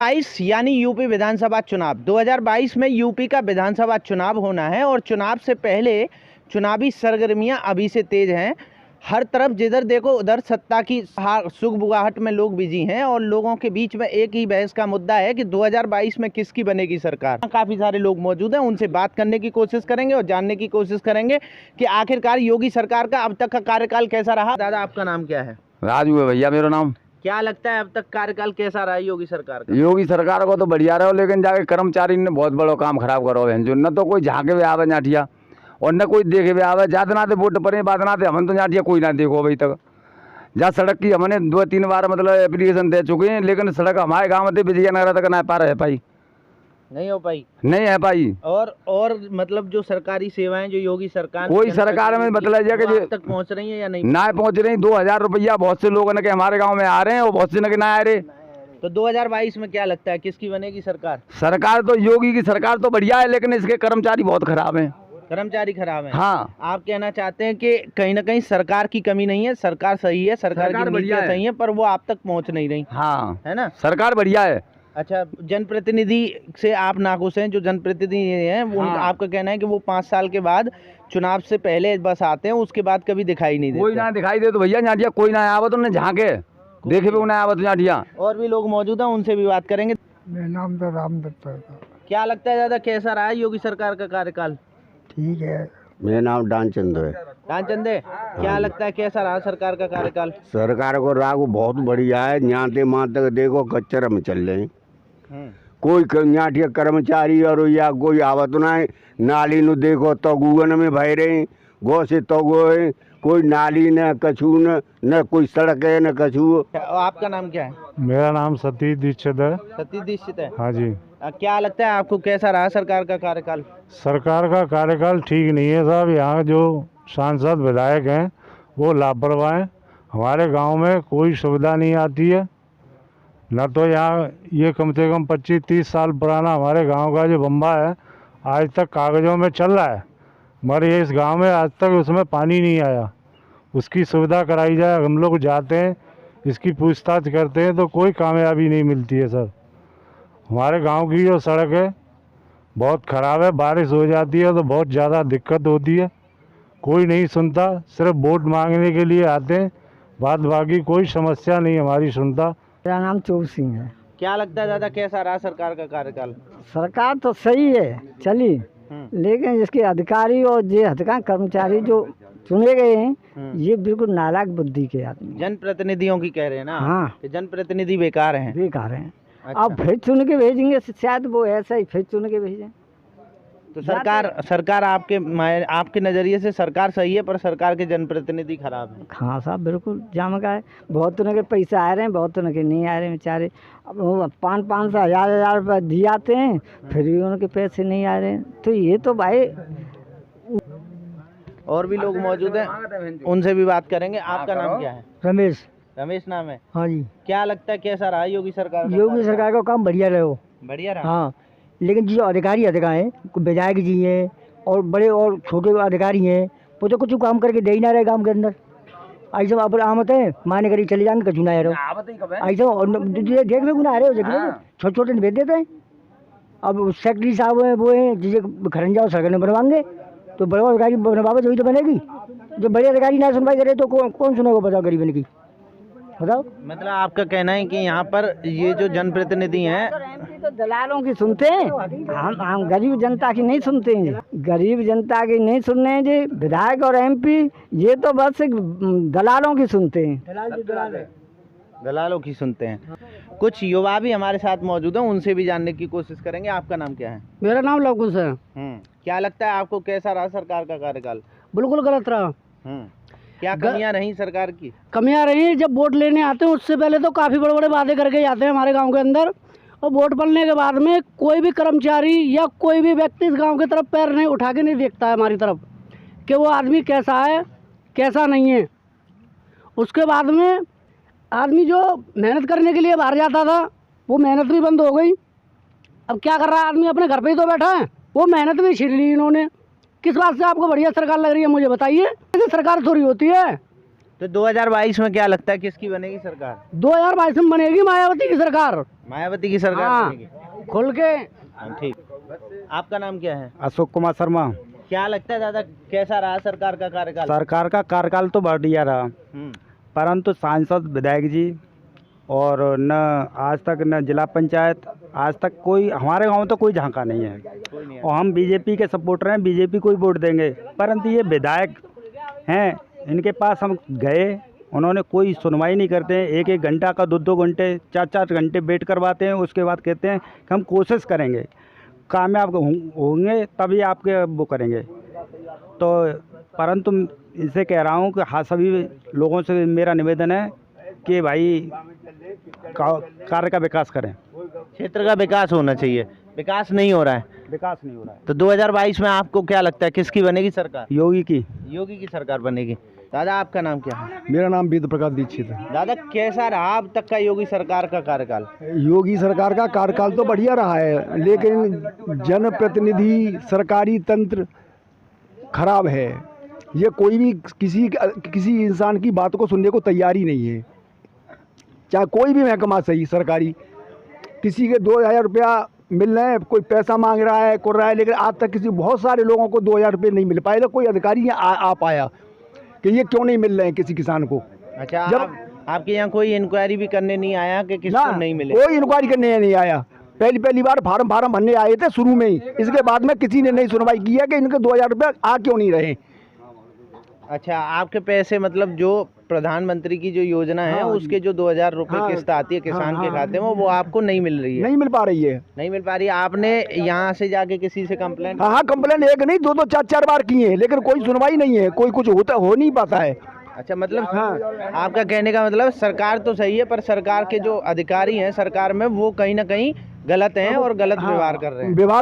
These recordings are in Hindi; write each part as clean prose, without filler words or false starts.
22 यानी यूपी विधानसभा चुनाव 2022 में यूपी का विधानसभा चुनाव होना है और चुनाव से पहले चुनावी सरगर्मियां अभी से तेज हैं। हर तरफ जिधर देखो उधर सत्ता की सुगबुगाहट में लोग बिजी हैं और लोगों के बीच में एक ही बहस का मुद्दा है कि 2022 में किसकी बनेगी सरकार। काफ़ी सारे लोग मौजूद हैं, उनसे बात करने की कोशिश करेंगे और जानने की कोशिश करेंगे कि आखिरकार योगी सरकार का अब तक का कार्यकाल कैसा रहा। दादा, आपका नाम क्या है? राजू है भैया मेरा नाम। क्या लगता है अब तक कार्यकाल कैसा रहा योगी सरकार का? योगी सरकार को तो बढ़िया रहो, लेकिन जाके कर्मचारी ने बहुत बड़ा काम खराब करो है जो न तो कोई झाके हुए आवे नाठिया और न कोई देखे हुए आवे। जाते नाते वोट पड़े बात नाते हम तो नाठिया कोई ना देखो अभी तक। जहाँ सड़क की हमने 2-3 बार मतलब एप्लीकेशन दे चुके हैं, लेकिन सड़क हमारे गाँव में विजयनगर तक ना पा रहे पाई, नहीं हो पाई, नहीं है पाई। और मतलब जो सरकारी सेवाएं जो योगी सरकार कोई सरकार में मतलब कि तक पहुंच रही है या नहीं ना पहुंच रही। 2000 रुपया बहुत से लोगों ने के हमारे गांव में आ रहे हैं और बहुत से न के ना आ रहे। तो 2022 में क्या लगता है किसकी बनेगी सरकार? सरकार तो योगी की सरकार तो बढ़िया है, लेकिन इसके कर्मचारी बहुत खराब हैं। कर्मचारी खराब हैं? हाँ। आप कहना चाहते हैं कि कहीं ना कहीं सरकार की कमी नहीं है, सरकार सही है, सरकार की नीतियां सही है, पर वो आप तक पहुंच नहीं रही। हाँ, है ना, सरकार बढ़िया है। अच्छा, जनप्रतिनिधि से आप नाखुश हैं? जो जनप्रतिनिधि हैं वो आपका कहना है कि वो 5 साल के बाद चुनाव से पहले बस आते हैं, उसके बाद कभी दिखाई नहीं देते। कोई ना दिखाई दे तो भैया नाटिया कोई ना आवा तो झाके देखे भी ना आवा तो नाटिया। और भी लोग मौजूद हैं, उनसे भी बात करेंगे। मेरा नाम तो रामदत्त है। क्या लगता है दादा कैसा रहा योगी सरकार का कार्यकाल? ठीक है। मेरा नाम डानचंद है। डानचंद है, क्या लगता है कैसा रहा सरकार का कार्यकाल? सरकार को राग बहुत बढ़िया है। यहाँ से वहाँ तक देखो कच्चर में चल रहे हैं। कोई यहाँ के कर्मचारी और या कोई आवत ना है। नाली नु देखो तो गुगन में भय रहे, गो से तो गो है, कोई नाली न कछू न कोई सड़क है न कछू। आपका नाम क्या है? मेरा नाम सतीश दीक्षित है। सतीश दीक्षित है, हाँ जी। क्या लगता है आपको कैसा रहा सरकार का कार्यकाल? सरकार का कार्यकाल ठीक नहीं है साहब। यहाँ जो सांसद विधायक हैं वो लापरवाह हैं। हमारे गांव में कोई सुविधा नहीं आती है। न तो यहाँ ये कम से कम 25-30 साल पुराना हमारे गांव का जो बम्बा है आज तक कागज़ों में चल रहा है, मगर ये इस गांव में आज तक उसमें पानी नहीं आया। उसकी सुविधा कराई जाए। हम लोग जाते हैं, इसकी पूछताछ करते हैं तो कोई कामयाबी नहीं मिलती है सर। हमारे गांव की जो सड़क है बहुत ख़राब है, बारिश हो जाती है तो बहुत ज़्यादा दिक्कत होती है। कोई नहीं सुनता, सिर्फ वोट मांगने के लिए आते हैं, बात बाकी कोई समस्या नहीं हमारी सुनता। मेरा नाम चोर सिंह है। क्या लगता है दादा कैसा रहा सरकार का कार्यकाल? सरकार तो सही है चली, लेकिन इसके अधिकारी और ये अधिकार कर्मचारी जो चुने गए हैं ये बिल्कुल नालायक बुद्धि के आदमी। जनप्रतिनिधियों की कह रहे हैं ना? हाँ, कि जनप्रतिनिधि बेकार हैं। बेकार हैं। अच्छा। अब फिर चुन के भेजेंगे, शायद वो ऐसा ही फिर चुन के भेजें। तो सरकार आपके नज़रिए से सरकार सही है, पर सरकार के जनप्रतिनिधि खराब हैं। हाँ साहब, बिल्कुल जाम का है। बहुत के पैसे आ रहे हैं, बहुत के नहीं आ रहे हैं बेचारे। अब 500-500 हज़ार रुपये दिए जाते हैं, फिर भी उनके पैसे नहीं आ रहे हैं। तो ये तो भाई। और भी लोग मौजूद हैं, उनसे भी बात करेंगे। आपका नाम क्या है? रमेश। रमेश नाम है? हाँ जी। क्या लगता है कैसा रहा योगी सरकार? योगी सरकार का काम बढ़िया रहो। बढ़िया रहा। हाँ, लेकिन जो अधिकारी हैं, विधायक जी हैं और बड़े और छोटे अधिकारी हैं, वो तो कुछ काम करके दे ही ना रहे गांव के अंदर। ऐसा अब आमत है, माने करी चले जाएंगे कचू ना रहो ऐसा देख लो ना रहे हो। छोटे छोटे भेज देते हैं। अब सेक्रेटरी साहब हैं वो हैं जिसे खरन जाओ सरकार ने बनवाएंगे, तो बड़े अधिकारी बनवावे जब तो बनेगी। जो बड़े अधिकारी ना सुनवाई करे तो कौन सुनेगा? बताओ गरीबन की, बताओ। मतलब आपका कहना है कि यहाँ पर ये जो जनप्रतिनिधि हैं तो दलालों की सुनते हैं, हम गरीब जनता की नहीं सुनते हैं। गरीब जनता की नहीं सुन रहे हैं जी। विधायक और MP ये तो बस दलालों की सुनते हैं। दलालों की सुनते हैं। कुछ युवा भी हमारे साथ मौजूद हैं, उनसे भी जानने की कोशिश करेंगे। आपका नाम क्या है? मेरा नाम लवकुश है। क्या लगता है आपको कैसा रहा सरकार का कार्यकाल? बिल्कुल गलत रहा। क्या कमियां रही सरकार की? कमियां रही, जब वोट लेने आते हैं उससे पहले तो काफ़ी बड़े बड़े वादे करके जाते हैं हमारे गांव के अंदर, और वोट पड़ने के बाद में कोई भी कर्मचारी या कोई भी व्यक्ति इस गांव की तरफ पैर नहीं उठा के नहीं देखता है हमारी तरफ कि वो आदमी कैसा है कैसा नहीं है। उसके बाद में आदमी जो मेहनत करने के लिए बाहर जाता था वो मेहनत भी बंद हो गई। अब क्या कर रहा है आदमी? अपने घर पर ही तो बैठा है, वो मेहनत भी छीन ली इन्होंने। किस बात से आपको बढ़िया सरकार लग रही है मुझे बताइए? ऐसी सरकार थोड़ी होती है। तो 2022 में क्या लगता है किसकी बनेगी सरकार? 2022 में बनेगी मायावती की सरकार। मायावती की सरकार हाँ। बनेगी। खुल के। ठीक। आपका नाम क्या है? अशोक कुमार शर्मा। क्या लगता है दादा, कैसा रहा सरकार का कार्यकाल? सरकार का कार्यकाल तो बढ़िया रहा, परंतु सांसद विधायक जी और न आज तक न जिला पंचायत आज तक कोई हमारे गांव तो कोई झांका नहीं है। और हम बीजेपी के सपोर्टर हैं, बीजेपी को ही वोट देंगे, परंतु ये विधायक हैं, इनके पास हम गए, उन्होंने कोई सुनवाई नहीं करते हैं। एक एक घंटा का 2-2 घंटे 4-4 घंटे वेट करवाते हैं। उसके बाद कहते हैं कि हम कोशिश करेंगे, कामयाब होंगे तभी आपके वो करेंगे। तो परंतु इनसे कह रहा हूँ कि हाँ, सभी लोगों से मेरा निवेदन है कि भाई कार्य का विकास करें। क्षेत्र का विकास होना चाहिए, विकास नहीं हो रहा है। विकास नहीं हो रहा है। तो 2022 में आपको क्या लगता है किसकी बनेगी सरकार? योगी की। योगी की सरकार बनेगी। दादा आपका नाम क्या है? मेरा नाम वेद प्रकाश दीक्षित है। दादा कैसा रहा अब तक का योगी सरकार का कार्यकाल? योगी सरकार का कार्यकाल तो बढ़िया रहा है, लेकिन जनप्रतिनिधि सरकारी तंत्र खराब है। ये कोई भी किसी इंसान की बात को सुनने को तैयार ही नहीं है। चाहे कोई भी महकमा सही सरकारी, किसी के 2000 रुपया मिल रहे हैं, कोई पैसा मांग रहा है, कर रहा है, लेकिन आज तक बहुत सारे लोगों को 2000 रुपये नहीं मिल पाए। कोई अधिकारी आ पाया कि ये क्यों नहीं मिल रहे हैं किसी किसान को। अच्छा, जब आपके यहाँ कोई इंक्वायरी भी करने नहीं आया कि किसको नहीं मिले? कोई इंक्वायरी करने नहीं आया। पहली बार फार्म भरने आए थे शुरू में ही, इसके बाद में किसी ने नहीं सुनवाई की है कि इनके 2000 रुपये आ क्यों नहीं रहे। अच्छा, आपके पैसे मतलब जो प्रधानमंत्री की जो योजना है उसके जो 2000 रुपये किस्त आती है किसान के खाते में, वो आपको नहीं मिल रही है? नहीं मिल पा रही है। नहीं मिल पा रही है। आपने यहाँ से जाके किसी से कंप्लेंट? हाँ, कंप्लेन एक नहीं 2-2 4-4 बार किए हैं, लेकिन कोई सुनवाई नहीं है, कोई कुछ हो नहीं पाता है। अच्छा, मतलब आपका कहने का मतलब सरकार तो सही है, पर सरकार के जो अधिकारी हैं सरकार में वो कहीं ना कहीं गलत हैं और गलत व्यवहार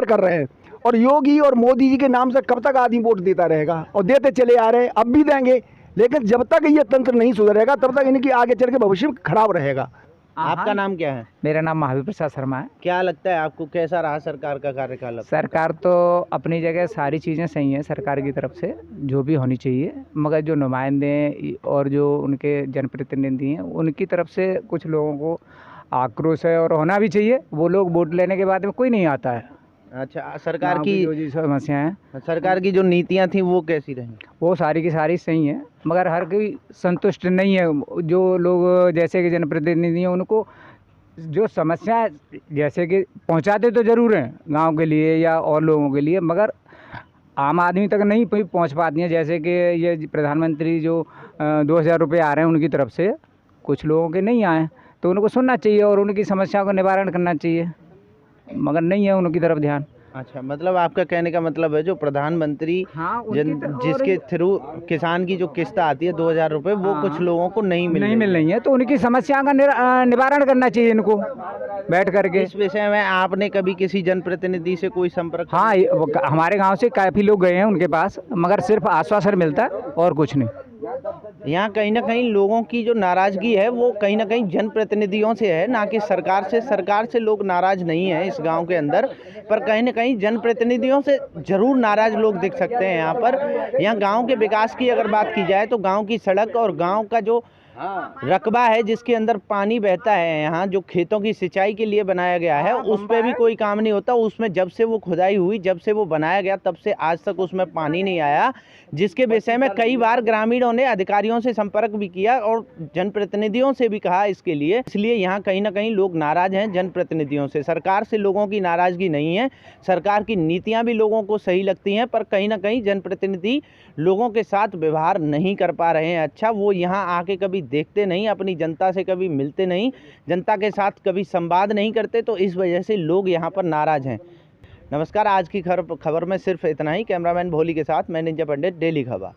कर रहे हैं। और योगी और मोदी जी के नाम से कब तक आदमी वोट देता रहेगा, और देते चले आ रहे हैं, अब भी देंगे, लेकिन जब तक ये तंत्र नहीं सुधरेगा तब तक इनकी आगे चल के भविष्य खराब रहेगा। आपका नाम क्या है? मेरा नाम महावीर प्रसाद शर्मा है। क्या लगता है आपको कैसा रहा सरकार का कार्यकाल? सरकार तो अपनी जगह सारी चीज़ें सही हैं सरकार की तरफ से, जो भी होनी चाहिए, मगर जो नुमाइंदे और जो उनके जनप्रतिनिधि हैं उनकी तरफ से कुछ लोगों को आक्रोश है और होना भी चाहिए। वो लोग वोट लेने के बाद में कोई नहीं आता है। अच्छा, सरकार की जो समस्या है, सरकार की जो नीतियां थी वो कैसी रही? वो सारी की सारी सही हैं, मगर हर कोई संतुष्ट नहीं है। जो लोग जैसे कि जनप्रतिनिधि हैं उनको जो समस्या जैसे कि पहुंचाते तो ज़रूर हैं गांव के लिए या और लोगों के लिए, मगर आम आदमी तक नहीं पहुंच पाती हैं। जैसे कि ये प्रधानमंत्री जो 2000 रुपये आ रहे हैं उनकी तरफ से कुछ लोगों के नहीं आए, तो उनको सुनना चाहिए और उनकी समस्या को निवारण करना चाहिए, मगर नहीं है उनकी तरफ ध्यान। अच्छा, मतलब आपका कहने का मतलब है जो प्रधानमंत्री जिसके थ्रू किसान की जो किस्त आती है 2000 रुपये, वो कुछ लोगों को नहीं मिल रही है, तो उनकी समस्या का निवारण करना चाहिए इनको बैठ करके। इस विषय में आपने कभी किसी जनप्रतिनिधि से कोई संपर्क? हाँ, हमारे गांव से काफ़ी लोग गए हैं उनके पास, मगर सिर्फ आश्वासन मिलता है और कुछ नहीं। यहाँ कहीं ना कहीं लोगों की जो नाराज़गी है वो कहीं ना कहीं जनप्रतिनिधियों से है, ना कि सरकार से। सरकार से लोग नाराज़ नहीं है इस गांव के अंदर, पर कहीं ना कहीं जनप्रतिनिधियों से ज़रूर नाराज़ लोग दिख सकते हैं यहाँ पर। यहाँ गांव के विकास की अगर बात की जाए तो गांव की सड़क और गांव का जो रकबा है जिसके अंदर पानी बहता है, यहाँ जो खेतों की सिंचाई के लिए बनाया गया है, उस पर भी कोई काम नहीं होता। उसमें जब से वो खुदाई हुई, जब से वो बनाया गया, तब से आज तक उसमें पानी नहीं आया, जिसके विषय में कई बार ग्रामीणों ने अधिकारियों से संपर्क भी किया और जनप्रतिनिधियों से भी कहा इसके लिए। इसलिए यहाँ कहीं ना कहीं लोग नाराज़ हैं जनप्रतिनिधियों से। सरकार से लोगों की नाराज़गी नहीं है, सरकार की नीतियाँ भी लोगों को सही लगती हैं, पर कहीं ना कहीं जनप्रतिनिधि लोगों के साथ व्यवहार नहीं कर पा रहे हैं। अच्छा, वो यहाँ आके कभी देखते नहीं, अपनी जनता से कभी मिलते नहीं, जनता के साथ कभी संवाद नहीं करते, तो इस वजह से लोग यहाँ पर नाराज़ हैं। नमस्कार, आज की खबर में सिर्फ इतना ही। कैमरामैन भोली के साथ मैं निंजा पंडित, डेली खबर।